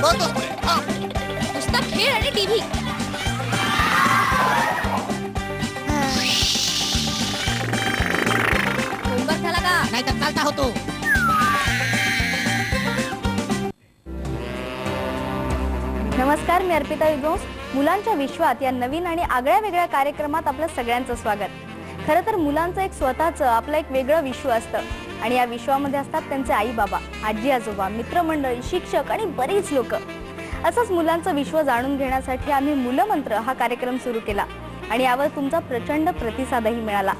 नुसता खेळ आणि टीव्ही. होमवर्क झाला का? नाही तर चालता होतो. नमस्कार, मी अर्पिता विद्वांस. मुलांच्या विश्वात या नवीन आणि आगळ्या वेगळ्या कार्यक्रमात आपलं सगळ्यांचं स्वागत. खरं तर मुलांचं एक स्वतःचं आपलं एक वेगळं विश्व असतं आणि या विश्वामध्ये असतात त्यांचे आई बाबा, आजी आजोबा, मित्रमंडळी, शिक्षक आणि बरीच लोक. असंच मुलांचं विश्व जाणून घेण्यासाठी आम्ही मूलमंत्र हा कार्यक्रम सुरू केला आणि यावर तुमचा प्रचंड प्रतिसादही मिळाला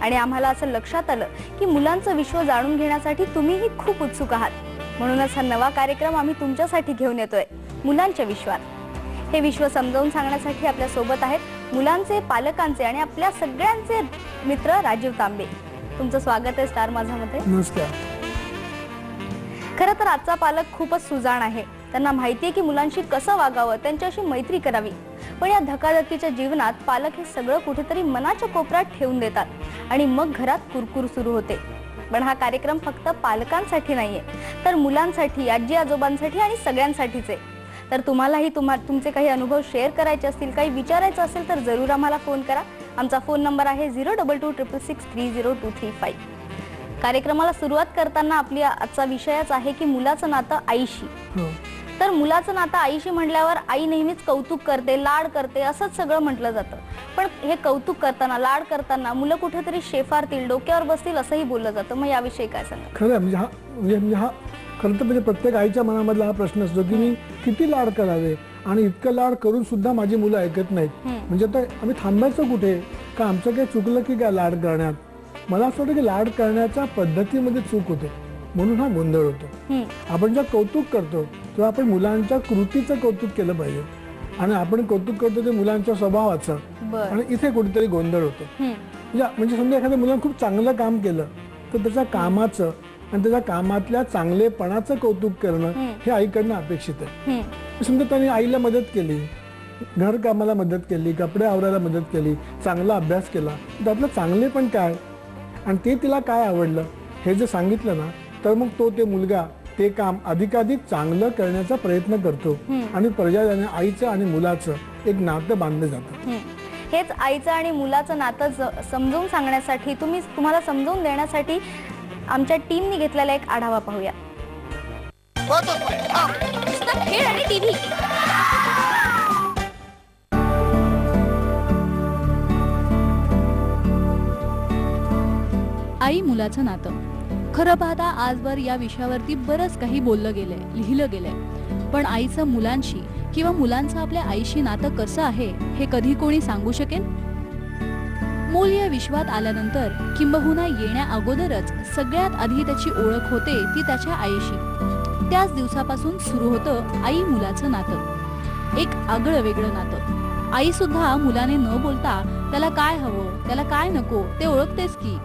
आणि आम्हाला असं लक्षात आलं की मुलांचं विश्व जाणून घेण्यासाठी तुम्हीही खूप उत्सुक आहात. म्हणूनच हा नवा कार्यक्रम आम्ही तुमच्यासाठी घेऊन येतोय, मुलांच्या विश्वात. हे विश्व समजावून सांगण्यासाठी आपल्या सोबत आहेत मुलांचे, पालकांचे आणि आपल्या सगळ्यांचे मित्र राजीव तांबे. तुमचं स्वागत आहे स्टार माझामध्ये. नमस्कार. खरं तर आजचा पालक खूपच सुजाण आहे. त्यांना माहिती आहे की मुलांशी कसं वागावं, त्यांच्याशी मैत्री करावी. पण या धकाधकीच्या जीवनात पालक हे सगळं कुठेतरी मनाच्या कोपऱ्यात ठेवून देतात आणि मग घरात कुरकुर सुरू होते. पण हा कार्यक्रम फक्त पालकांसाठी नाहीये, तर मुलांसाठी, आजी आजोबांसाठी आणि सगळ्यांसाठीच आहे. तर तुम्हालाही तुमचे काही अनुभव शेअर करायचे असतील, काही विचारायचं असेल तर जरूर आम्हाला फोन करा. आमचा फोन नंबर आहे 0226663025. कार्यक्रमाला सुरुवात करताना आपली आजचा विषयच आहे की मुलाचं नातं आईशी. तर मुलाचं नातं आईशी म्हटल्यावर आई नेहमीच कौतुक करते, लाड करते, असंच सगळं म्हटलं जातं. पण हे कौतुक करताना, लाड करताना मुलं कुठेतरी शेफारतील, डोक्यावर बसतील असंही बोललं जातं. मग याविषयी काय सांगा? खरं म्हणजे हा खरं तर म्हणजे प्रत्येक आईच्या मनामधला हा प्रश्न असतो की मी किती लाड करावे आणि इतकं लाड करून सुद्धा माझी मुलं ऐकत नाहीत. म्हणजे आता आम्ही थांबायचं कुठे? का आमचं काही चुकलं की काय लाड करण्यात? मला असं वाटतं की लाड करण्याच्या पद्धतीमध्ये चूक होते, म्हणून हा गोंधळ होतो. आपण जेव्हा कौतुक करतो तेव्हा आपण मुलांच्या कृतीचं कौतुक केलं पाहिजे आणि आपण कौतुक करतो ते मुलांच्या स्वभावाचं, आणि इथे कुठेतरी गोंधळ होतो. म्हणजे समजा एखाद्या मुलानं खूप चांगलं काम केलं तर त्याच्या कामाचं आणि त्याच्या कामातल्या चांगलेपणाचं कौतुक करणं हे आईकडनं अपेक्षित आहे. समजा त्याने आईला मदत केली, घरकामाला मदत केली, कपडे आवरायला मदत केली, चांगला अभ्यास केला, त्यातलं चांगले पण काय आणि ते तिला काय आवडलं हे जर सांगितलं ना, तर मग ते मुलगा ते काम अधिकाधिक चांगलं करण्याचा प्रयत्न करतो आणि पर्यायाने आईचं आणि मुलाचं एक नातं बांधलं जातं. हेच आईचं आणि मुलाचं नातं समजावून सांगण्यासाठी, तुम्हाला समजावून देण्यासाठी आमच्या टीमने घेतलेला एक आढावा पाहूया. नुसता खेळ आणि टीव्ही. आई मुलाचं नातं. खरं पाहता आजवर या विषयावरती बरंच काही बोललं गेलंय, लिहिलं गेलंय. पण आईचं मुलांशी किंवा मुलांचं आपल्या आईशी नातं कसं आहे हे कधी कोणी सांगू शकेल? मूल या विश्वात आल्यानंतर किंबहुना येण्या अगोदरच सगळ्यात आधी त्याची ओळख होते ती त्याच्या आईशी. त्याच दिवसापासून सुरू होतं आई मुलाचं नातं, एक आगळं वेगळं नातं. आई सुद्धा मुलाने न बोलता त्याला काय हवं, त्याला काय नको ते ओळखतेच की.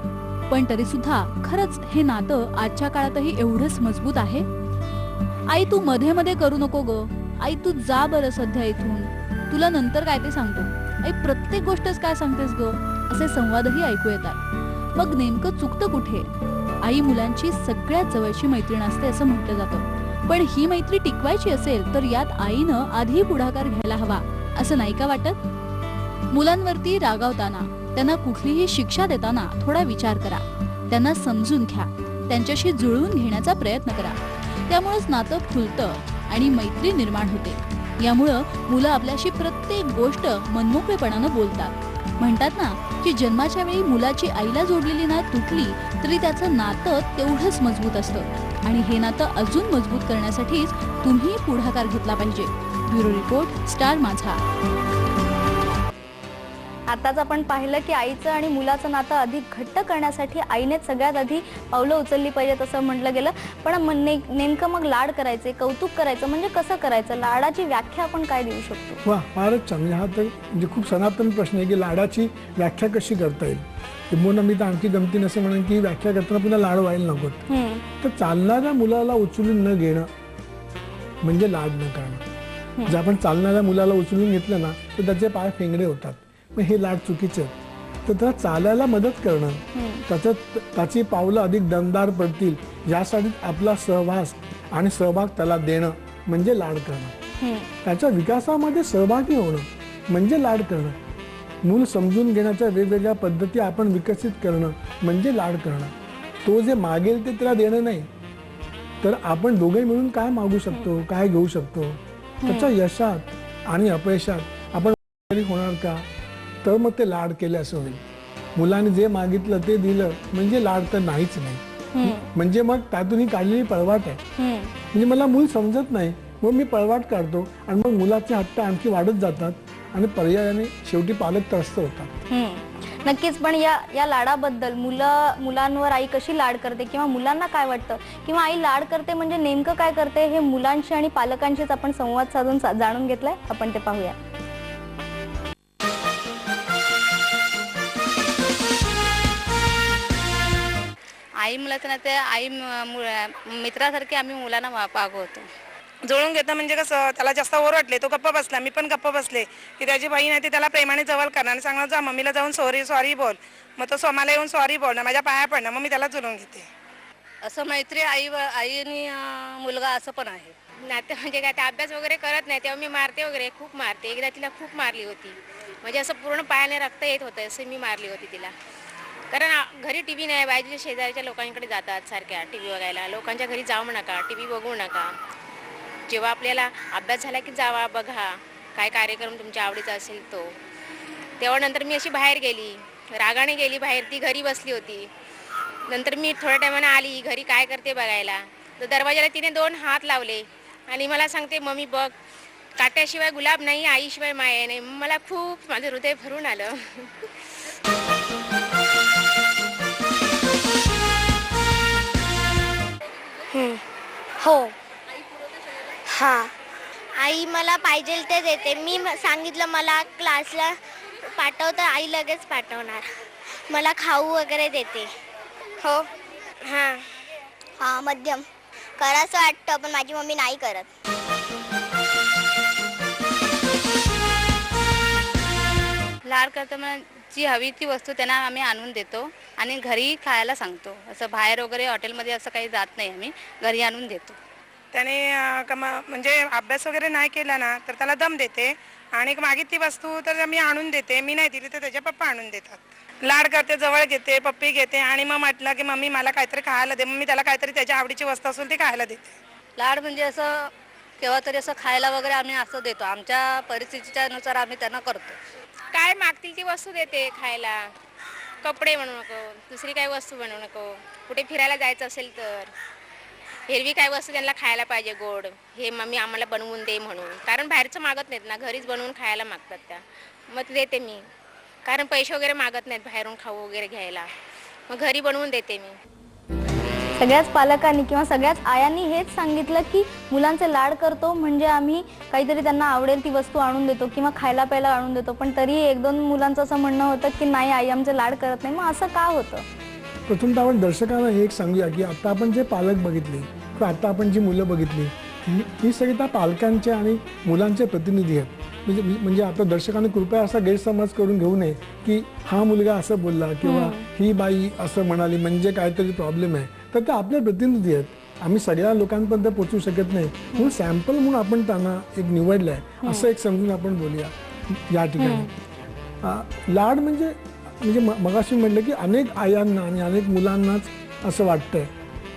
पण तरी सुद्धा खरंच हे नातं आजच्या काळातही एवढंच मजबूत आहे? आई तू मध्ये मध्ये करू नको ग, आई तू जा बरं सध्या इथून, तुला नंतर काय ते सांगतो, आई प्रत्येक गोष्टच काय सांगतेस ग, असे संवादही ऐकू येतात. मग नेमकं चुकतं कुठे? आई मुलांची सगळ्यात जवळची मैत्रीण असते असं म्हटलं जातं. पण ही मैत्री टिकवायची असेल तर यात आईनं आधी पुढाकार घ्यायला हवा, असं नाही का वाटत? मुलांवरती रागावताना, त्यांना कुठलीही शिक्षा देताना थोडा विचार करा. त्यांना समजून घ्या, त्यांच्याशी जुळवून घेण्याचा प्रयत्न करा. त्यामुळेच नातं फुलतं आणि मैत्री निर्माण होते. यामुळं मुलं आपल्याशी प्रत्येक गोष्ट मनमोकळेपणानं बोलतात. म्हणतात ना की जन्माच्या वेळी मुलाची आईला जोडलेली नाळ तुटली तरी त्याचं नातं तेवढंच मजबूत असतं आणि हे नातं अजून मजबूत करण्यासाठीच तुम्ही पुढाकार घेतला पाहिजे. ब्युरो रिपोर्ट, स्टार माझा. आताच आपण पाहिलं की आईचं आणि मुलाचं नातं अधिक घट्ट करण्यासाठी आईनेच सगळ्यात आधी पावलं उचलली पाहिजेत असं म्हटलं गेलं. पण नेमकं मग लाड करायचे, कौतुक करायचं म्हणजे कसं करायचं? लाडाची व्याख्या आपण काय देऊ शकतो? वा, फारच छान. हा तर म्हणजे खूप सनातन प्रश्न आहे की लाडाची व्याख्या कशी करता येईल. किंबहुना मी तर आणखी गमतीनं असं म्हणेन की व्याख्या करताना पुन्हा लाड व्हायला नको. तर चालणाऱ्या मुलाला उचलून न घेणं म्हणजे लाड न करणं. जर आपण चालणाऱ्या मुलाला उचलून घेतलं ना तर त्याचे पाय फेंगडे होतात, मग हे लाड चुकीचे. तर त्याला चालायला मदत करणं, त्याची पावलं अधिक दमदार पडतील यासाठी आपला सहवास आणि सहभाग त्याला देणं म्हणजे लाड करणं. त्याच्या विकासामध्ये सहभागी होणं म्हणजे लाड करणं. मूल समजून घेण्याच्या वेगवेगळ्या पद्धती आपण विकसित करणं म्हणजे लाड करणं. तो जे मागेल ते त्याला देणं नाही, तर आपण दोघे मिळून काय मागू शकतो, काय घेऊ शकतो, त्याच्या यशात आणि अपयशात आपण होणार का, तर मग ते लाड केले असं होईल. मुलाने जे मागितलं ते दिलं म्हणजे लाड तर नाहीच नाही. म्हणजे मग त्यातून ही काढलेली पळवाट आहे. म्हणजे मला मूल समजत नाही, मग मी पळवाट काढतो आणि मग मुलाचे हट्ट आणखी वाढत जातात आणि पर्यायाने शेवटी पालक त्रस्त होतात. नक्कीच. पण या लाडाबद्दल मुलांवर आई कशी लाड करते किंवा मुलांना काय वाटतं किंवा आई लाड करते म्हणजे नेमकं काय करते, हे मुलांशी आणि पालकांशीच आपण संवाद साधून जाणून घेतलाय. आपण ते पाहूया. आई मुलाचं ना ते आई मित्रासारखे आम्ही मुलांना वागवतो. जुळून घेतं म्हणजे कसं, त्याला जास्त ओरडले तो गप्प बसला, मी पण गप्प बसले की त्याची बहीण आहे ती त्याला प्रेमाने जवळ करणार आणि सांगणार जा मम्मीला जाऊन सॉरी बोल. मग तो सोमाला येऊन सॉरी बोलणार, माझ्या पाया पडणार, मग मी त्याला जुळून घेते. असं मैत्री आई आणि मुलगा असं पण आहे. नातं म्हणजे काय, ते अभ्यास वगैरे करत नाही तेव्हा मी मारते वगैरे, खूप मारते. एकदा तिला खूप मारली होती, म्हणजे असं पूर्ण पायाने रक्त येत होतं असं मी मारली होती तिला. कारण घरी टी व्ही नाही, बाजूच्या शेजारच्या लोकांकडे जातात सारख्या टी व्ही बघायला. लोकांच्या घरी जाऊ नका, टी व्ही बघू नका. जेव्हा आपल्याला अभ्यास झाला की जावा, बघा काय कार्यक्रम तुमच्या आवडीचा असेल तो. तेव्हा नंतर मी अशी बाहेर गेली, रागाने गेली बाहेर. ती घरी बसली होती. नंतर मी थोड्या टायमाने आली घरी, काय करते बघायला. तर दरवाजाला तिने 2 हात लावले आणि मला सांगते मम्मी बघ, काट्याशिवाय गुलाब नाही, आईशिवाय माया नाही. मला खूप माझं हृदय भरून आलं. हो. हां, आई मला पाहिजे ते देते. मी सांगितलं मला क्लासला पाठव तर आई लगेच पाठवणार. मला खाऊ वगैरे देते. हो. हां हां, मध्यम करायचं वाटतं पण माझी मम्मी नाही करत. लाड करतो मग जी हवी ती वस्तू त्यांना आम्ही आणून देतो आणि घरी खायला सांगतो. असं बाहेर वगैरे हॉटेलमध्ये असं काही जात नाही, आम्ही घरी आणून देतो. त्याने म्हणजे अभ्यास वगैरे नाही केला ना तर त्याला दम देते आणि मागितली वस्तू तर मी आणून देते. मी नाही दिली तर त्याचे पप्पा आणून देतात. लाड करते, जवळ घेते, पप्पी घेते आणि मग म्हटलं की मम्मी मला काहीतरी खायला दे, मग मी त्याला काहीतरी त्याच्या आवडीची वस्तू असेल ती खायला देते. लाड म्हणजे असं केव्हा तरी असं खायला वगैरे आम्ही असं देतो, आमच्या परिस्थितीच्या नुसार आम्ही त्यांना करतो. काय मागतील ती वस्तू देते खायला. कपडे बनवू नको, दुसरी काही वस्तू बनवू नको. कुठे फिरायला जायचं असेल तर हिरवी काय वस्तू त्यांना खायला पाहिजे गोड, हे मम्मी आम्हाला बनवून दे म्हणून. कारण बाहेरचं मागत नाहीत ना, घरीच बनवून खायला मागतात त्या. मग ते देते मी, कारण पैसे वगैरे मागत नाहीत बाहेरून खाऊ वगैरे घ्यायला. मग घरी बनवून देते मी. सगळ्याच पालकांनी किंवा सगळ्याच आयांनी हेच सांगितलं की मुलांचे लाड करतो म्हणजे आम्ही काहीतरी त्यांना आवडेल ती वस्तू आणून देतो किंवा खायला प्यायला आणून देतो. पण तरी 1-2 मुलांचं असं म्हणणं होतं की नाही आई आमचे लाड करत नाही. मग असं का होतं? प्रथमतः आपण दर्शकांना हे एक सांगूया की आता आपण जे पालक बघितले किंवा आता आपण जी मुलं बघितली ही सगळी त्या पालकांचे आणि मुलांचे प्रतिनिधी आहेत. म्हणजे आता दर्शकांनी कृपया असा गैरसमज करून घेऊ नये की हा मुलगा असं बोलला किंवा ही बाई असं म्हणाली म्हणजे काहीतरी प्रॉब्लेम आहे. तर ते आपले प्रतिनिधी आहेत. आम्ही सगळ्या लोकांपर्यंत पोहोचू शकत नाही, म्हणून सॅम्पल म्हणून आपण त्यांना एक निवडलंय असं एक समजून आपण बोलूया या ठिकाणी. लाड म्हणजे मगाशी म्हटलं की अनेक आयांना आणि अनेक मुलांनाच असं वाटतंय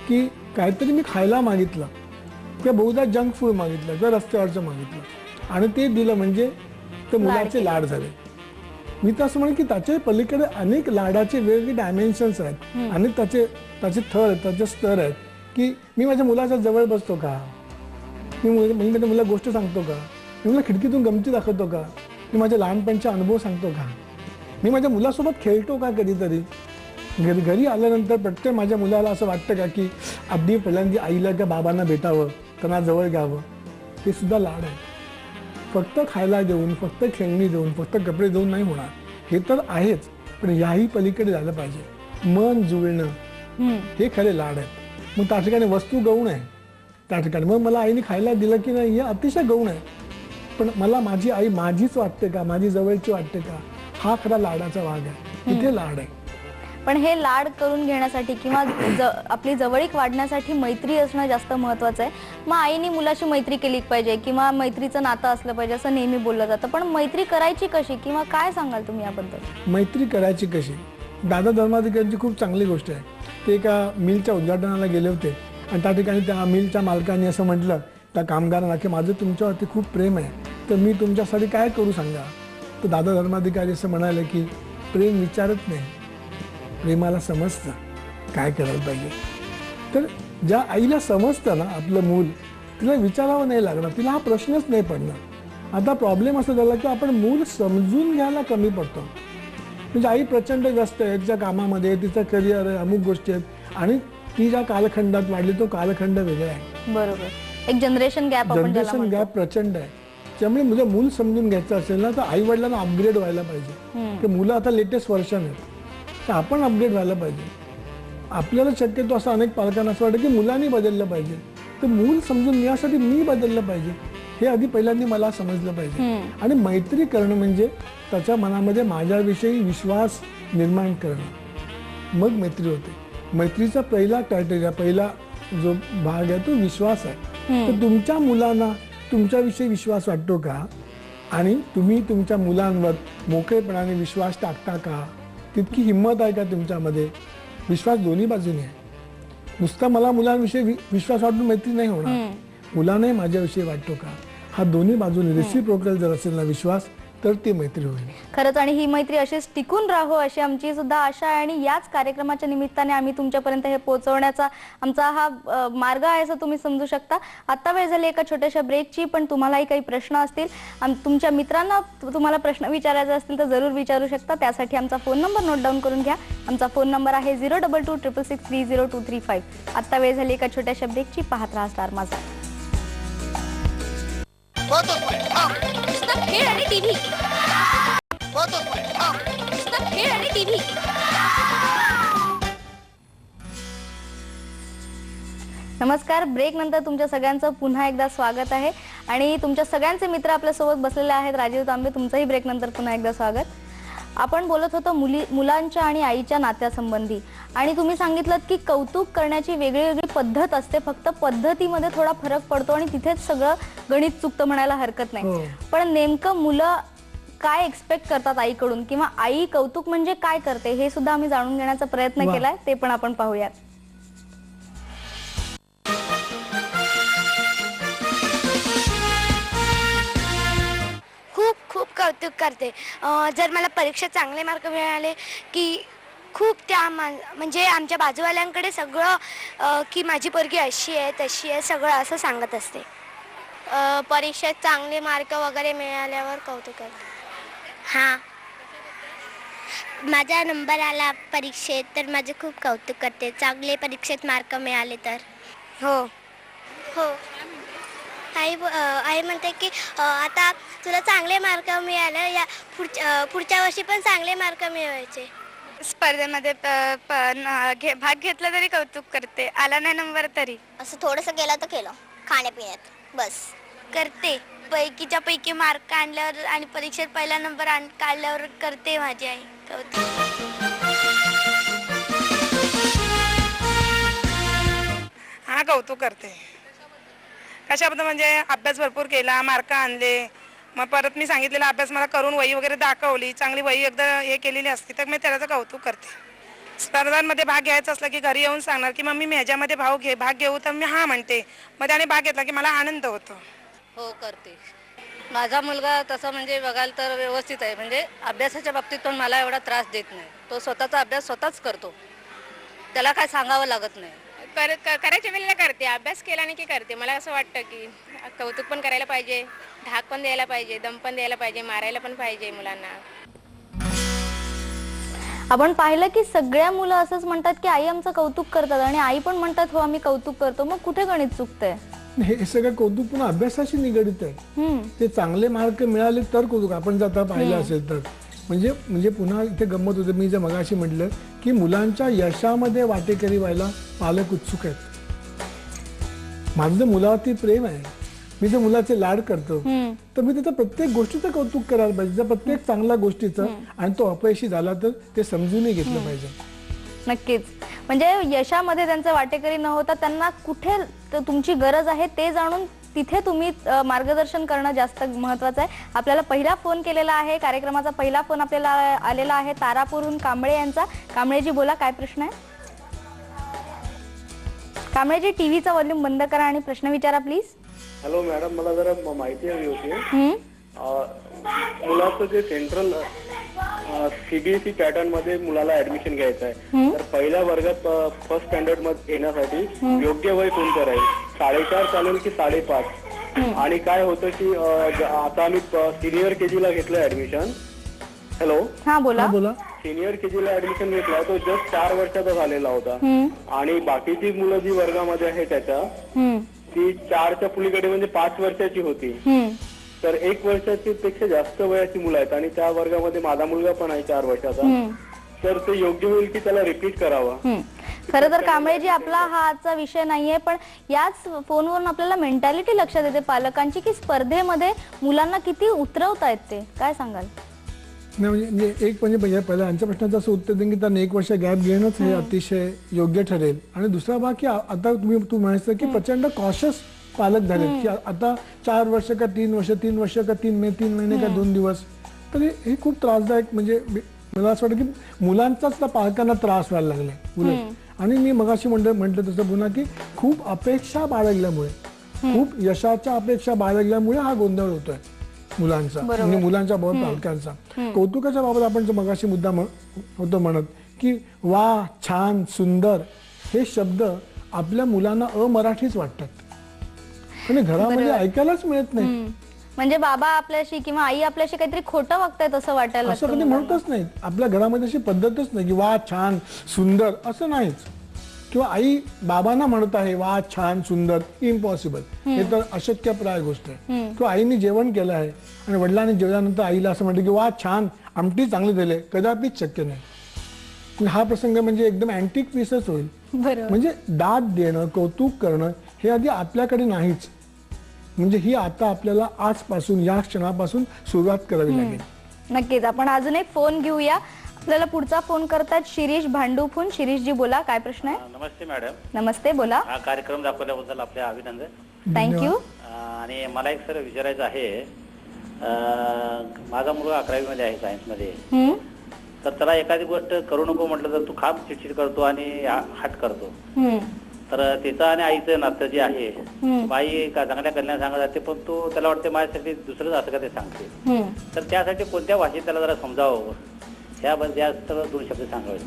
की काहीतरी मी खायला मागितलं किंवा बहुधा जंक फूड मागितलं किंवा रस्त्यावरचं मागितलं आणि ते दिलं म्हणजे ते मुलाचे लाड झाले. मी तर असं म्हणेन की त्याच्या पलीकडे अनेक लाडाचे वेगवेगळे डायमेन्शन्स आहेत आणि त्याचे थर त्याचे स्तर आहेत की मी माझ्या मुलाच्या जवळ बसतो का, मी माझ्या मुलाला गोष्ट सांगतो का, मी मला खिडकीतून गमती दाखवतो का, मी माझ्या लहानपणचा अनुभव सांगतो का, मी माझ्या मुलासोबत खेळतो का कधीतरी. घरी आल्यानंतर प्रत्येक माझ्या मुलाला असं वाटतं का की अगदी पहिल्यांदा आईला किंवा बाबांना भेटावं, त्यांना जवळ घ्यावं. ते सुद्धा लाड आहे. फक्त खायला देऊन, फक्त खेळणी देऊन, फक्त कपडे देऊन नाही होणार. हे तर आहेच, पण याही पलीकडे झालं पाहिजे. मन जुळणं हे खरे लाड आहेत. मग त्या ठिकाणी वस्तू गौण आहे, त्या ठिकाणी मग मला आईने खायला दिलं की नाही हे अतिशय गौण आहे. पण मला माझी आई माझीच वाटते का, माझी जवळची वाटते का, हा खरा लाडाचा भाग आहे. इथे लाड आहे. पण हे लाड करून घेण्यासाठी किंवा आपली जवळीक वाढण्यासाठी मैत्री असणं जास्त महत्वाचं आहे. मग आईने मुलाशी मैत्री केली पाहिजे किंवा मैत्रीचं नातं असलं पाहिजे असं नेहमी बोललं जातं, पण मैत्री करायची कशी किंवा काय सांगाल तुम्ही याबद्दल? मैत्री करायची कशी? दादा धर्माधिकाऱ्यांची खूप चांगली गोष्ट आहे. ते एका मिलच्या उद्घाटनाला गेले होते आणि त्या ठिकाणी त्या मिलच्या मालकाने असं म्हटलं त्या कामगारांना की माझं तुमच्यावरती खूप प्रेम आहे, तर मी तुमच्यासाठी काय करू सांगा. तर दादा धर्माधिकारी असं म्हणाले की प्रेम विचारत नाही, प्रेमाला समजतं काय करायला पाहिजे. तर ज्या आईला समजतं ना आपलं मूल, तिला विचारावं नाही लागणार, तिला हा प्रश्नच नाही पडणार. आता प्रॉब्लेम असं झाला की आपण मूल समजून घ्यायला कमी पडतो. म्हणजे आई प्रचंड व्यस्त आहे तिच्या कामामध्ये, तिचं करिअर आहे, अमुक गोष्टी आहेत आणि ती ज्या कालखंडात वाढली तो कालखंड वेगळा आहे. बरोबर, एक जनरेशन गॅप गॅप प्रचंड आहे. त्यामुळे म्हणजे मूल समजून घ्यायचं असेल ना तर आई वडिलांना अपग्रेड व्हायला पाहिजे. की मुलं आता लेटेस्ट वर्षन आहेत तर आपण अपग्रेड व्हायला पाहिजे. आपल्याला शक्यतो असं अनेक पालकांना असं वाटतं की मुलांनी बदललं पाहिजे, तर मूल समजून घेण्यासाठी मी बदललं पाहिजे हे आधी पहिल्यांदा मला समजलं पाहिजे. आणि मैत्री करणं म्हणजे त्याच्या मनामध्ये माझ्याविषयी विश्वास निर्माण करणं, मग मैत्री होते. मैत्रीचा पहिला क्रायटेरिया, पहिला जो भाग आहे तो विश्वास आहे. तर तुमच्या मुलांना तुमच्याविषयी विश्वास वाटतो का आणि तुम्ही तुमच्या मुलांवर मोकळेपणाने विश्वास टाकता का? तितकी हिंमत आहे का तुमच्यामध्ये? विश्वास दोन्ही बाजूने आहे. नुसता मला मुलांविषयी विश्वास वाटून मैत्री नाही होणार, मुलांनाही माझ्याविषयी वाटतो का, हा दोन्ही बाजूने रेसिप्रोकल जर असेल ना विश्वास, तर ती मैत्री होईल खरंच. आणि ही मैत्री अशीच टिकून राहो अशी आमची सुद्धा आशा आहे. आणि याच कार्यक्रमाच्या निमित्ताने आम्ही तुमच्यापर्यंत हे पोहोचवण्याचा आमचा हा मार्ग आहे असं तुम्ही समजू शकता. आता वेळ झाली एका छोट्याशा ब्रेकची, पण तुम्हालाही काही प्रश्न असतील, तुमच्या मित्रांना तुम्हाला प्रश्न विचारायचे असतील तर जरूर विचारू शकता. त्यासाठी आमचा फोन नंबर नोट डाऊन करून घ्या. आमचा फोन नंबर आहे 02266630235. आता वेळ झाली एका छोट्याशा ब्रेकची. पाहत राहा स्टार माझा. खेळ आणि टीव्ही, खेळ आणि टीव्ही. नमस्कार. ब्रेक नंतर तुमच्या सगळ्यांचं पुन्हा एकदा स्वागत आहे. आणि तुमच्या सगळ्यांचे मित्र आपल्यासोबत बसलेले आहेत. राजीव तांबे, तुमचंही ब्रेक नंतर पुन्हा एकदा स्वागत. आपण बोलत होतो मुलांच्या आणि आईच्या नात्यासंबंधी, आणि तुम्ही सांगितलं की कौतुक करण्याची वेगळी वेगळी पद्धत असते, फक्त पद्धतीमध्ये थोडा फरक पडतो आणि तिथेच सगळं गणित चुकतं म्हणायला हरकत नाही. पण नेमकं मुलं काय एक्सपेक्ट करतात आईकडून, किंवा आई कौतुक म्हणजे काय करते हे सुद्धा आम्ही जाणून घेण्याचा प्रयत्न केलाय, ते पण आपण पाहूयात. खूप खूप कौतुक करते. जर मला परीक्षेत चांगले मार्क मिळाले की खूप त्या म्हणजे आमच्या बाजूवाल्यांकडे सगळं की माझी पोरगी अशी आहे तशी आहे सगळं असं सांगत असते. परीक्षेत चांगले मार्क वगैरे मिळाल्यावर कौतुक करते. हां, माझा नंबर आला परीक्षेत तर माझे खूप कौतुक करते. चांगले परीक्षेत मार्क मिळाले तर. हो हो. आई म्हणते की आता तुला चांगले मार्क मिळाले, या पुढच्या वर्षी पण चांगले मार्क मिळवायचे. स्पर्धेमध्ये भाग घेतला तरी कौतुक करते, आला नाही नंबर तरी. असं थोडंसं केलं तर केलं, खाण्यापिण्यात बस करते. पैकीच्या पैकी मार्क आणल्यावर आणि परीक्षेत पहिला नंबर काढल्यावर करते माझी आई कौतुक. हा, कौतुक करते. कशाबद्दल म्हणजे अभ्यास भरपूर केला, मार्क आणले, मग परत मी सांगितलेला अभ्यास मला करून वही वगैरे दाखवली, चांगली वही एकदा हे केलेली असते तर मी त्याचं कौतुक करते. स्पर्धांमध्ये भाग घ्यायचा असला की घरी येऊन सांगणार की मम्मी मी ह्याच्यामध्ये भाग घेऊ, तर मी हा म्हणते, मग त्याने भाग घेतला की मला आनंद होतो. हो, करते. माझा मुलगा तसं म्हणजे बघाल तर व्यवस्थित आहे, म्हणजे अभ्यासाच्या बाबतीत पण मला एवढा त्रास देत नाही. तो स्वतःचा अभ्यास स्वतःच करतो, त्याला काय सांगावं लागत नाही. करायच्या वेळेला करते, अभ्यास केला नाही की करते. मला असं वाटतं की कौतुक पण करायला पाहिजे, धाक पण द्यायला पाहिजे, दम पण द्यायला पाहिजे, मारायला पण पाहिजे मुलांना. आपण पाहिलं की सगळ्या मुलं असंच म्हणतात की आई आमचं कौतुक करतात, आणि आई पण म्हणतात हो आम्ही कौतुक करतो. मग कुठे गणित चुकतंय? हे सगळं कौतुक पुन्हा अभ्यासाशी निगडित आहे. ते चांगले मार्क मिळाले तर कौतुक. आपण जर आता पाहिलं असेल तर म्हणजे पुन्हा इथे गंमत होते. मी जे मगाशी म्हटलं की मुलांच्या यशामध्ये वाटेकरी व्हायला पालक उत्सुक आहेत. माझं मुलावरती प्रेम आहे, मी जर मुलाचे लाड करतो तर मी त्याचं प्रत्येक गोष्टीचं कौतुक करायला पाहिजे, प्रत्येक चांगल्या गोष्टीचं. आणि तो अपयशी झाला तर ते समजूनही घेतलं पाहिजे. नक्कीच. म्हणजे यशामध्ये त्यांचे वाटेकरी न होता त्यांना कुठे तुमची गरज आहे ते जाणून तिथे तुम्ही मार्गदर्शन करणं जास्त महत्वाचं आहे. आपल्याला पहिला फोन केलेला आहे, कार्यक्रमाचा पहिला फोन आपल्याला आलेला आहे तारापूरहून कांबळे यांचा. कांबळेजी बोला, काय प्रश्न आहे? कांबळेजी टीव्हीचा वॉल्यूम बंद करा आणि प्रश्न विचारा प्लीज. हॅलो मॅडम, मला जरा माहिती हवी होती. मुलाचं जे सेंट्रल सीबीएसई पॅटर्न मध्ये मुलाला ऍडमिशन घ्यायचं आहे, तर पहिल्या वर्गात फर्स्ट स्टँडर्ड मध्ये येण्यासाठी योग्य वय कोणतं राहील? 4.5 चालेल की 5.5? आणि काय होतं की आता आम्ही सिनियर केजी ला घेतलं ऍडमिशन. हॅलो, हा बोला. सिनियर केजी ला ऍडमिशन घेतला, तो जस्ट 4 वर्षाचा झालेला होता. आणि बाकीची मुलं जी वर्गामध्ये आहे त्याच्या ती 4च्या पुलीकडे म्हणजे 5 वर्षाची होती. तर 1 वर्षाची पेक्षा जास्त वयाची मुलं आहेत आणि त्या वर्गामध्ये माझा मुलगा पण आहे 4 वर्षाचा. तर ते योग्य होईल की त्याला रिपीट करावं? खरं तर कांबळेजी आपला हा आजचा विषय नाहीये, पण याच फोनवरून आपल्याला मेंटॅलिटी लक्षात येते पालकांची की स्पर्धेमध्ये मुलांना किती उतरवतायत ते. काय सांगाल? नाही म्हणजे एक म्हणजे पहिला यांच्या प्रश्नाचं असं उत्तर देईन की त्यांना 1 वर्ष गॅप घेणंच हे अतिशय योग्य ठरेल. आणि दुसरा भाग की आता तू म्हणायचं की प्रचंड कॉशियस पालक झाले की आता 4 वर्ष का 3 वर्ष, 3 वर्ष का 3 महिने का 2 दिवस. तर हे खूप त्रासदायक, म्हणजे मला असं वाटतं की मुलांचाच त्या पालकांना त्रास व्हायला लागलाय. आणि मी मगाशी म्हटलं तसं पुन्हा की खूप अपेक्षा बाळगल्यामुळे, खूप यशाच्या अपेक्षा बाळगल्यामुळे हा गोंधळ होतोय मुलांचा आणि मुलांच्या बहुत पालकांचा. कौतुकाच्या बाबत आपण मगाशी मुद्दा होतो म्हणत की वा, छान, सुंदर हे शब्द आपल्या मुलांना अमराठीच वाटतात आणि घरामध्ये ऐकायलाच मिळत नाही. म्हणजे बाबा आपल्याशी किंवा आई आपल्याशी काहीतरी खोटं वागतायत असं वाटायला असं कधी म्हणतच नाही. आपल्या घरामध्ये अशी पद्धतच नाही की वा, छान, सुंदर असं नाहीच. किंवा आई बाबांना म्हणत आहे वा, छान, सुंदर, इम्पॉसिबल, हे तर अशक्यप्राय गोष्ट आहे. किंवा आईने जेवण केलं आहे आणि वडिलांनी जेवल्यानंतर आईला असं म्हटलं की वा, छान, आमटी चांगली दिली, कदापिच शक्य नाही. हा प्रसंग म्हणजे एकदम अँटिक पीसच होईल. म्हणजे दाद देणं, कौतुक करणं हे आधी आपल्याकडे नाहीच. म्हणजे ही आता आपल्याला आजपासून, या क्षणापासून सुरुवात करावी लागेल. नक्कीच. आपण अजून एक फोन घेऊया. आपल्याला पुढचा फोन करतात शिरीष भांडूपहून. शिरीषजी बोला, काय प्रश्न आहे? नमस्ते मॅडम. नमस्ते, बोला. हा कार्यक्रम दाखवल्याबद्दल आपले अभिनंदन. थँक्यू. आणि मला एक सर विचारायचं आहे, माझा मुलगा 11वी मध्ये आहे, सायन्स मध्ये. तर त्याला एखादी गोष्ट करू नको म्हटलं तर तू खास चिडचिड करतो आणि हट करतो. तर तिचं आणि आईचं नातं जे आहे, आई का चांगल्या कल्याण सांगत जाते, पण तो त्याला वाटते माझ्यासाठी दुसरंच असं का ते सांगते. तर त्यासाठी कोणत्या भाषेत त्याला जरा समजावं, त्याबद्दल 2 शब्द सांगावे.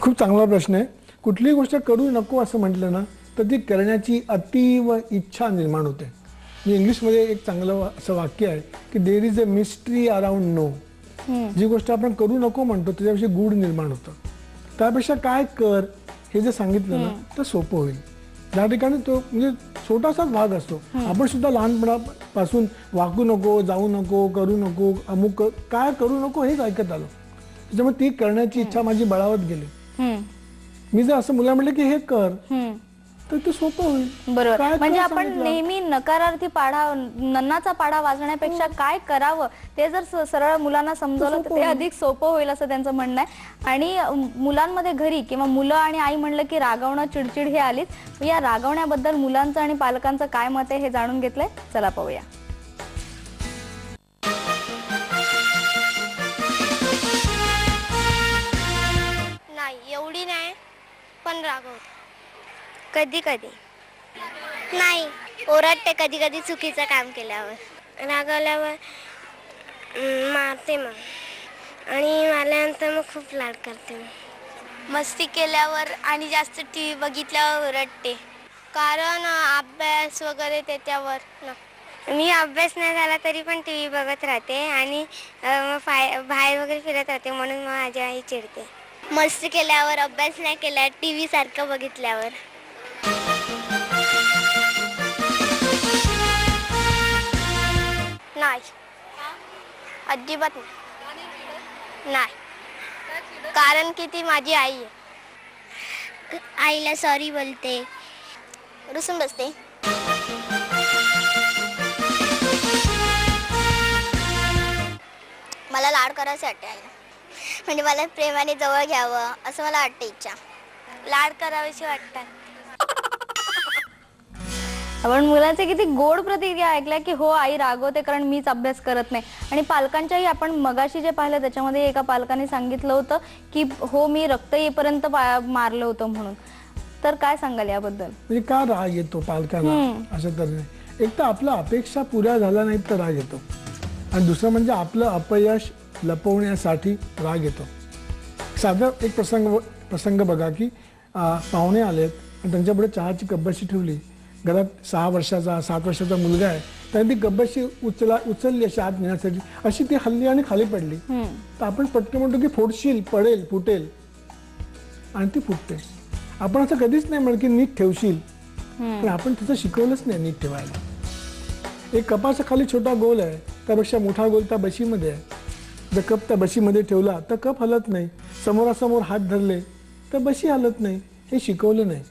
खूप चांगला प्रश्न आहे. कुठलीही गोष्ट करू नको असं म्हटलं ना तर ती करण्याची अतीव इच्छा निर्माण होते. इंग्लिशमध्ये एक चांगलं असं वाक्य आहे की there is a mystery around no. जी गोष्ट आपण करू नको म्हणतो त्याच्याविषयी गूढ निर्माण होतं. त्यापेक्षा काय कर हे जर सांगितलं ना तर सोपं होईल. त्या ठिकाणी तो म्हणजे छोटासाच भाग असतो. आपण सुद्धा लहानपणापासून वाकू नको, जाऊ नको, करू नको, अमुक काय करू नको हेच ऐकत आलो. त्याच्यामुळे ती करण्याची इच्छा माझी बळावत गेली. मी जर असं मुला म्हटलं की हे कर तर ते सोपं होईल. बरोबर. म्हणजे आपण नेहमी नकारार्थी पाढा, नन्नाचा पाढा वाजण्यापेक्षा काय करावं ते जर सरळ मुलांना समजवलं तर ते अधिक सोपं होईल असं त्यांचं म्हणणं आहे. आणि मुलांमध्ये घरी किंवा मुलं आणि आई म्हणलं की रागवणं, चिडचिड हे आलीच. या रागवण्याबद्दल मुलांचं आणि पालकांचं काय मत आहे हे जाणून घेतलंय. चला पाहूया. नाही, एवढी नाही, पण रागवते कधी कधी. नाही, ओरडते कधी कधी चुकीचं काम केल्यावर. रागवल्यावर मारते मग आणि मारल्यानंतर मग खूप लाड करते. मस्ती केल्यावर आणि जास्त टी व्ही बघितल्यावर ओरडते, कारण अभ्यास वगैरे त्याच्यावर. मी अभ्यास नाही झाला तरी पण टी व्ही बघत राहते आणि बाहेर वगैरे फिरत राहते, म्हणून मग माझी आई चिडते. मस्ती केल्यावर, अभ्यास नाही केला, टी व्ही सारखं बघितल्यावर. नाही, अजिबात नाही, कारण की ती माझी आई आहे. आईला सॉरी बोलते, रुसून बसते. मला लाड करायचं वाटते आईला. म्हणजे मला प्रेमाने जवळ घ्यावं असं मला वाटतं. इच्छा लाड करावीशी वाटतात. आपण मुलांचे किती गोड प्रतिक्रिया ऐकल्या की हो आई रागवते कारण मीच अभ्यास करत नाही. आणि पालकांच्याही आपण मगाशी जे पाहिलं त्याच्यामध्ये एका पालकाने सांगितलं होतं की हो मी रक्त येईपर्यंत मारलं होतं म्हणून. तर काय सांगाल याबद्दल? म्हणजे का राग येतो पालकांना अशा तऱ्हेने? एक तर आपल्या अपेक्षा पुऱ्या झाल्या नाहीत तर राग येतो, आणि दुसरं म्हणजे आपलं अपयश लपवण्यासाठी राग येतो. साधा एक प्रसंग बघा की पाहुणे आलेत आणि त्यांच्यापुढे चहाची कब्बशी ठेवली. घरात 6 वर्षाचा 7 वर्षाचा मुलगा आहे, त्याने ती कब्बशी उचलली अशी आत नेण्यासाठी, अशी ती हल्ली आणि खाली पडली. तर आपण पटकन म्हणतो की फोडशील, पडेल, फुटेल, आणि ती फुटते. आपण असं कधीच नाही म्हणत की नीट ठेवशील, पण आपण तिचं शिकवलंच नाही नीट ठेवायला. एक कपाचा खाली छोटा गोल आहे, त्यापेक्षा मोठा गोल त्या बशीमध्ये आहे. जर कप त्या बशीमध्ये ठेवला तर कप हलत नाही, समोरासमोर हात धरले तर बशी हलत नाही. हे शिकवलं नाही,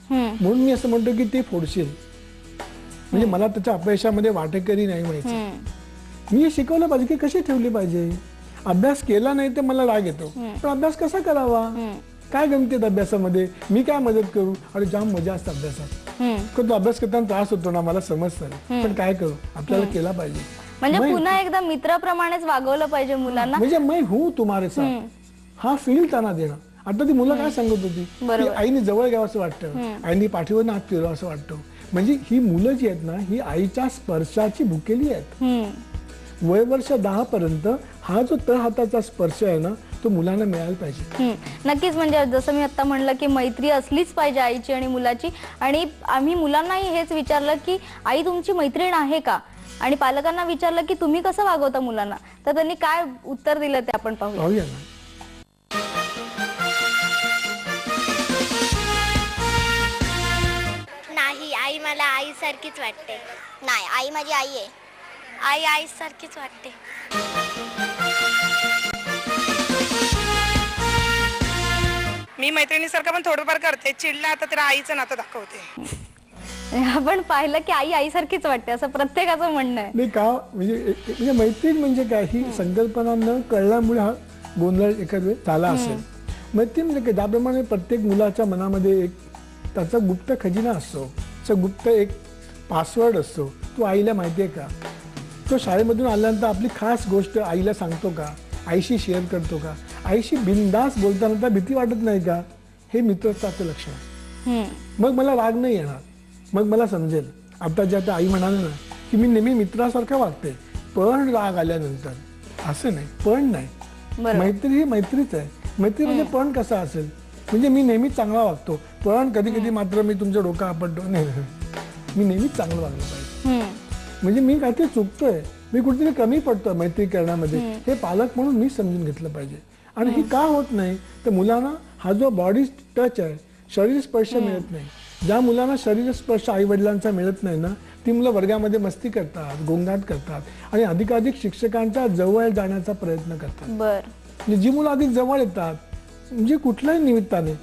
म्हणून मी असं म्हणतो की ते फोडशील. म्हणजे मला त्याच्या अपयशामध्ये वाटेकरी नाही व्हायचं. मी हे शिकवलं पाहिजे की कशी ठेवली पाहिजे. अभ्यास केला नाही तर मला राग येतो, पण अभ्यास कसा करावा, काय गमतीत अभ्यासामध्ये, मी काय मदत करू. अरे जाम मजा असते अभ्यासात. तो अभ्यास करताना त्रास होतो ना, मला समजतं, पण काय करू, आपल्याला केला पाहिजे. म्हणजे पुन्हा एकदा मित्राप्रमाणेच वागवलं पाहिजे मुलांना. म्हणजे मैं हूं तुम्हारे साथ, हा फील त्यांना देणं. आता ती मुलं काय सांगत होती की आईने जवळ घ्यावं असं वाटतं, आईने पाठीवर हात फिरवा असं वाटतं. म्हणजे ही मुलं जी आहेत ना, ही आईच्या स्पर्शाची भुकेली आहेत. वय वर्ष 10 पर्यंत हा जो तळहाताचा स्पर्श आहे ना, तो मुलांना मिळायला पाहिजे. नक्कीच. म्हणजे जसं मी आता म्हणलं की मैत्री असलीच पाहिजे आईची आणि मुलाची. आणि आम्ही मुलांनाही हेच विचारलं की आई तुमची मैत्रीण आहे का, आणि पालकांना विचारलं की तुम्ही कसं वागवता मुलांना, तर त्यांनी काय उत्तर दिलं ते आपण पाहूया ना. नाही, आई मला आईसारखीच वाटते. नाही, आई माझी आई आहे. आई आईसारखीच वाटते. मी मैत्रिणीसारखं पण थोडंफार करते. चिडला आता तर आईचं नातं दाखवते. आपण पाहिलं की आई आईसारखीच वाटते असं प्रत्येकाचं म्हणणं आहे. नाही का, म्हणजे मैत्रीण म्हणजे काय, ही संकल्पना न कळल्यामुळे हा गोंधळ एखाद वेळ झाला असेल. मैत्रीण म्हणजे काय, ज्याप्रमाणे प्रत्येक मुलाच्या मनामध्ये एक त्याचा गुप्त खजिना असतो, गुप्त एक पासवर्ड असतो, तो आईला माहिती आहे का. तो शाळेमधून आल्यानंतर आपली खास गोष्ट आईला सांगतो का, आईशी शेअर करतो का, आईशी बिनधास्त बोलताना त्या भीती वाटत नाही का. हे मित्रत्वाचं लक्षण आहे. मग मला राग नाही येणार, मग मला समजेल. आता जे आता आई म्हणाले ना की मी नेहमी मित्रासारखं वागते, पण राग आल्यानंतर असं नाही, पण नाही. मैत्री ही मैत्रीच आहे. मैत्री म्हणजे पण कसा असेल, म्हणजे मी नेहमीच चांगला वागतो, पण कधी कधी मात्र मी तुमचं डोकं आपटतो. नाही, मी नेहमीच चांगलं वागलं पाहिजे. म्हणजे मी काहीतरी चुकतोय, मी कुठेतरी कमी पडतोय मैत्री करण्यामध्ये, हे पालक म्हणून मी समजून घेतलं पाहिजे. आणि हे का होत नाही तर मुलांना हा जो बॉडी टच आहे, शरीर स्पर्श मिळत नाही. ज्या मुलांना शरीर स्पर्श आई वडिलांचा मिळत नाही ना, ती मुलं वर्गामध्ये मस्ती करतात, गोंगाट करतात, आणि अधिकाधिक शिक्षकांच्या जवळ जाण्याचा प्रयत्न करतात. म्हणजे जी मुलं अधिक जवळ येतात, म्हणजे कुठल्याही निमित्ताने,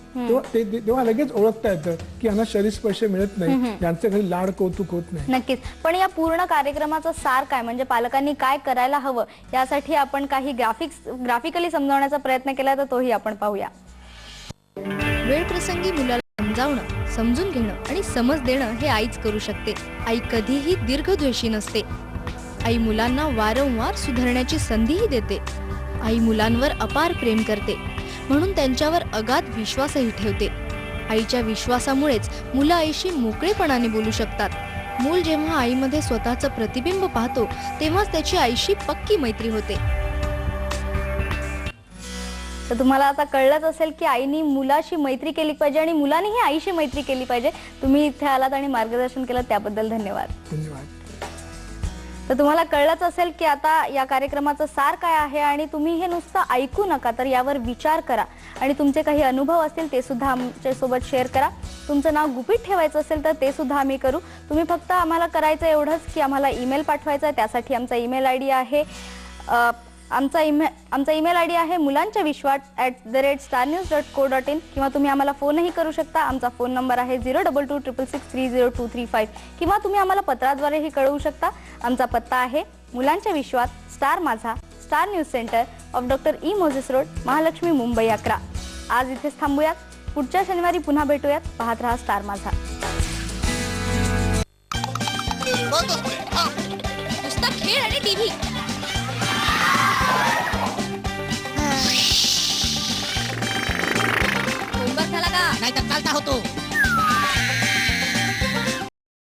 तेव्हा लगेच ओळखता येतं की यांना शरीर स्पर्श मिळत नाही, यांच्या घरी लाड कौतुक होत नाही. नक्कीच. पण या पूर्ण कार्यक्रमाचा सार काय, म्हणजे पालकांनी काय करायला हवं, यासाठी आपण काही ग्राफिकली समजावण्याचा प्रयत्न केला, तर तोही आपण पाहूया. वेळ प्रसंगी मुलाला समजावणं, समजून घेणं आणि समज देणं हे आईच करू शकते. आई कधीही दीर्घद्वेषी नसते. आई मुलांना वारंवार सुधारण्याची संधीही देते. आई मुलांवर अपार प्रेम करते, म्हणून त्यांच्यावर अगाध विश्वासही ठेवते. आईच्या विश्वासामुळेच मुलं आईशी मोकळेपणाने बोलू शकतात. मूल जेव्हा आईमध्ये स्वतःचं प्रतिबिंब पाहतो, तेव्हाच त्याची आईशी पक्की मैत्री होते. तर तुम्हाला आता कळलंच असेल की आईनी मुलाशी मैत्री केली पाहिजे आणि मुलांनीही आईशी मैत्री केली पाहिजे. तुम्ही इथे आलात आणि मार्गदर्शन केलं त्याबद्दल धन्यवाद. तर तुम्हाला कळलंच असेल की आता या कार्यक्रमाचं सार काय आहे, आणि तुम्ही हे नुसतं ऐकू नका, तर यावर विचार करा आणि तुमचे काही अनुभव असतील ते सुद्धा आमच्यासोबत शेअर करा. तुमचं नाव गुपित ठेवायचं असेल तर ते सुद्धा आम्ही करू. तुम्ही फक्त आम्हाला करायचं एवढंच की आम्हाला ईमेल पाठवायचा आहे. त्यासाठी आमचा ईमेल आयडी आहे आमचा ईमेल आयडी आहे mulanchaviswat@starnews.co.in, किंवा तुम्ही आम्हाला फोनही करू शकता. आमचा फोन नंबर आहे 0226630235, किंवा तुम्ही आम्हाला पत्राद्वारेही कळवू शकता. आमचा पत्ता आहे मुलांच्या विश्वात, स्टार माझा, star news centre of doctor E Moses road, Mahalakshmi, Mumbai 11. आज इथेच थांबूयात. पुढच्या शनिवारी पुन्हा भेटूयात. पाहत रहा स्टार माझा. नुसता खेळ आणि टीव्ही. होमवर्क झाला का? नाही तर चालता होतो.